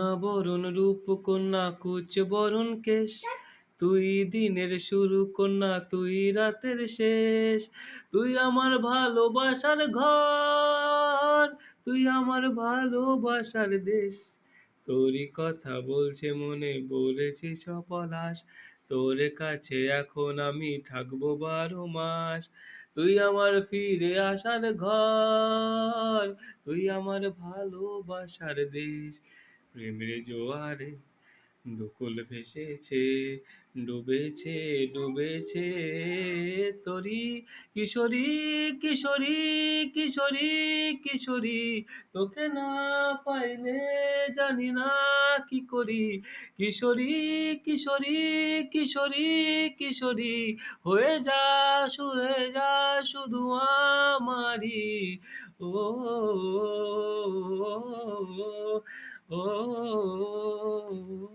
সোনা বরণ রূপ কন্যা কুচ বরণ কেশ, তুই দিনের শুরু কন্যা তুই রাতের শেষ। তুই আমার ভালোবাসার ঘর, তুই আমার ভালোবাসার দেশ। তোরই কথা বলছে মনে, বলেছে সপলাশ, তোর কাছে এখন আমি থাকবো 12 মাস। তুই আমার ফিরে আসার ঘর, তুই আমার ভালোবাসার দেশ। প্রেমের জোয়ারে দুকুল ভেসেছে, ডুবেছে ডুবেছে তরি। কিশোরী কিশোরী কিশোরী কিশোরী, তোকে না পাইলে জানি না কি করি। কিশোরী কিশোরী কিশোরী কিশোরী, হয়ে যা শুধু আমারই। ও ও ও